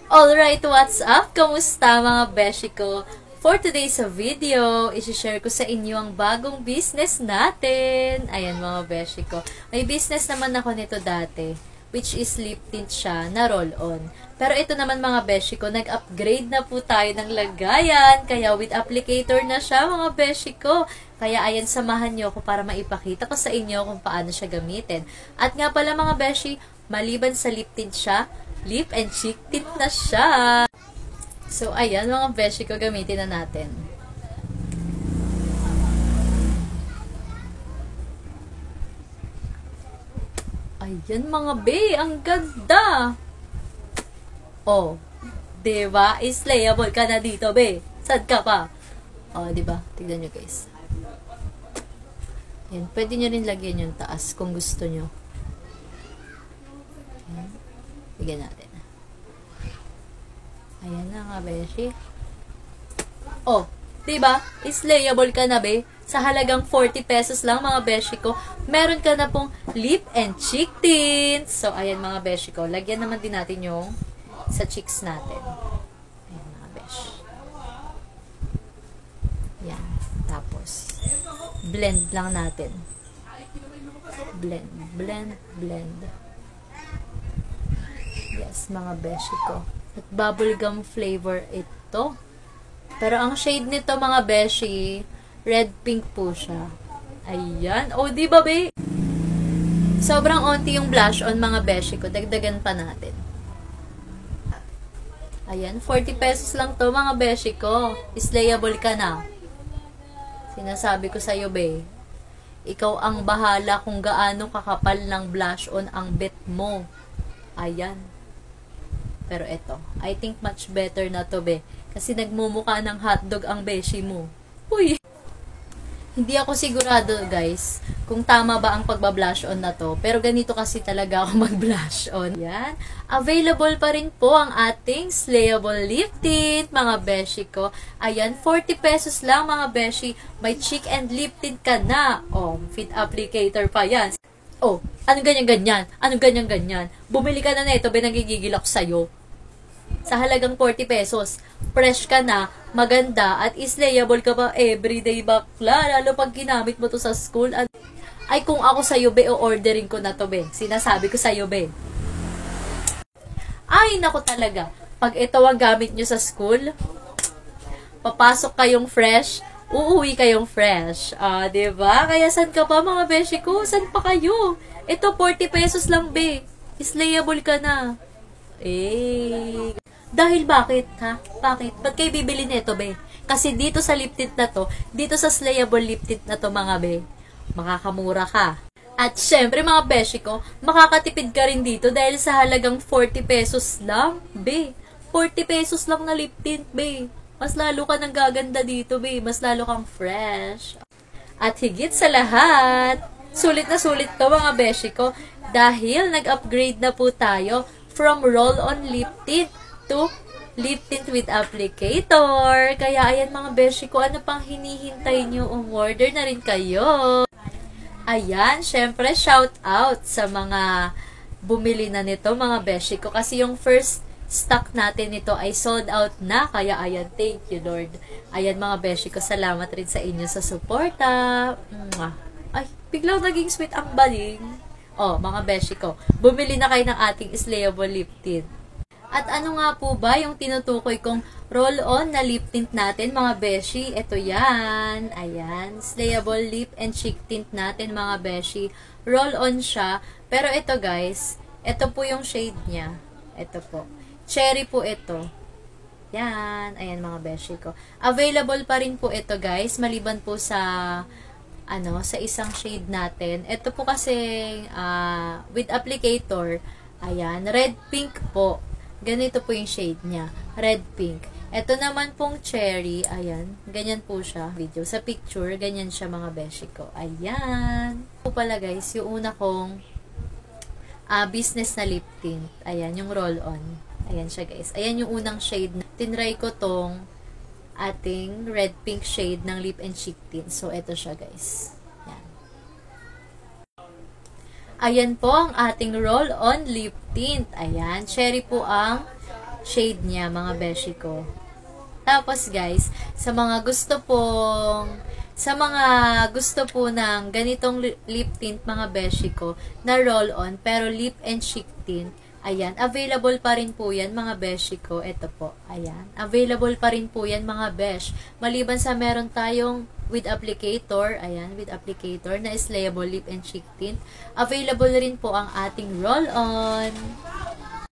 Alright, what's up? Kamusta mga beshi ko? For today's video, isi-share ko sa inyo ang bagong business natin. Ayan mga beshi ko. May business naman ako nito dati, which is lip tint siya na roll-on. Pero ito naman mga beshi ko, nag-upgrade na po tayo ng lagayan. Kaya with applicator na siya mga beshi ko. Kaya ayan, samahan nyo ako para maipakita ko sa inyo kung paano siya gamitin. At nga pala mga beshi, maliban sa lip tint siya, lip and cheek tint na siya. So, ayan mga beshi ko, gamitin na natin. Ayan mga be, ang ganda. Oh, diba? Islayable ka na dito be. Sad ka pa? Oh, diba? Tignan nyo guys. Ayan, pwede nyo rin lagyan yung taas kung gusto nyo. Ayan. Bigyan natin. Ayan na nga, beshi. Oh, diba? Islayable ka na, be. Sa halagang 40 pesos lang, mga beshi ko, meron ka na pong lip and cheek tint. So, ayan mga beshi ko. Lagyan naman din natin yung sa cheeks natin. Ayan mga beshi. Ayan. Tapos, blend lang natin. Blend, blend, blend. Yes, mga beshi ko. At bubblegum flavor ito. Pero ang shade nito, mga beshi, red pink po siya. Ayan. O, di ba, be? Sobrang onti yung blush on, mga beshi ko. Dagdagan pa natin. Ayan. 40 pesos lang to, mga beshi ko. Islayable ka na. Sinasabi ko sa'yo, be. Ikaw ang bahala kung gaano kakapal ng blush on ang bet mo. Ayan. Pero eto, I think much better na to, be. Kasi nagmumukha ng hotdog ang beshi mo. Uy! Hindi ako sigurado, guys, kung tama ba ang pagbablush on na to. Pero ganito kasi talaga ako mag-blush on. Yan. Available pa rin po ang ating slayable lip tint, mga beshi ko. Ayan, 40 pesos lang, mga beshi. May cheek and lip tint ka na. Oh, fit applicator pa yan. Oh, anong ganyan-ganyan? Anong ganyan-ganyan? Bumili ka na ito, nagigigil ako sa'yo. Sa halagang 40 pesos, fresh ka na, maganda, at islayable ka pa everyday bakla. Lalo pag ginamit mo to sa school. Ay, kung ako sa'yo, be, o-ordering ko na to, be. Sinasabi ko sa'yo, be. Ay, naku talaga. Pag ito ang gamit nyo sa school, papasok kayong fresh, uuwi kayong fresh. Diba? Kaya saan ka pa, mga beshi ko? Saan pa kayo? Ito, 40 pesos lang, be. Islayable ka na. Eh. Dahil bakit, ha? Bakit? Ba't kayo bibili nito, be? Kasi dito sa lip tint na to, dito sa slayable lip tint na to, mga be, makakamura ka. At syempre, mga beshi ko, makakatipid ka rin dito dahil sa halagang 40 pesos lang, be. 40 pesos lang na lip tint, be. Mas lalo ka nang gaganda dito, be. Mas lalo kang fresh. At higit sa lahat, sulit na sulit to, mga beshi ko, dahil nag-upgrade na po tayo from roll-on lip tint to lip tint with applicator. Kaya ayan mga beshi ko, ano pang hinihintay nyo? Umorder na rin kayo. Ayan, syempre shout out sa mga bumili na nito, mga beshi ko. Kasi yung first stock natin nito ay sold out na. Kaya ayan, thank you Lord. Ayan mga beshi ko, salamat rin sa inyo sa suporta. Ay, biglang naging sweet ang baling. Oh, mga beshi ko, bumili na kayo ng ating slayable lip tint. At ano nga po ba yung tinutukoy kong roll-on na lip tint natin, mga beshi? Ito yan. Ayan. Slayable lip and cheek tint natin, mga beshi. Roll-on siya. Pero ito, guys, ito po yung shade niya. Ito po. Cherry po ito. Yan. Ayan, mga beshi ko. Available pa rin po ito, guys. Maliban po sa sa isang shade natin. Ito po kasi with applicator. Ayan. Red pink po. Ganito po yung shade niya. Red pink. Ito naman pong cherry. Ayan. Ganyan po siya. Video. Sa picture, ganyan siya, mga beshi ko. Ayan. Ito pala guys, yung una kong business na lip tint. Ayan. Yung roll-on. Ayan siya guys. Ayan yung unang shade. Tinry ko tong ating red pink shade ng lip and cheek tint. So, ito siya guys. Ayan. Ayan po ang ating roll-on lip tint. Ayan. Cherry po ang shade niya, mga beshi ko. Tapos guys, sa mga gusto po ng ganitong lip tint, mga beshi ko, na roll on, pero lip and cheek tint, ayan, available pa rin po yan, mga beshi ko. Ito po, ayan, available pa rin po yan, mga besh. Maliban sa meron tayong with applicator, ayan, with applicator na slayable lip and cheek tint, available rin po ang ating roll on.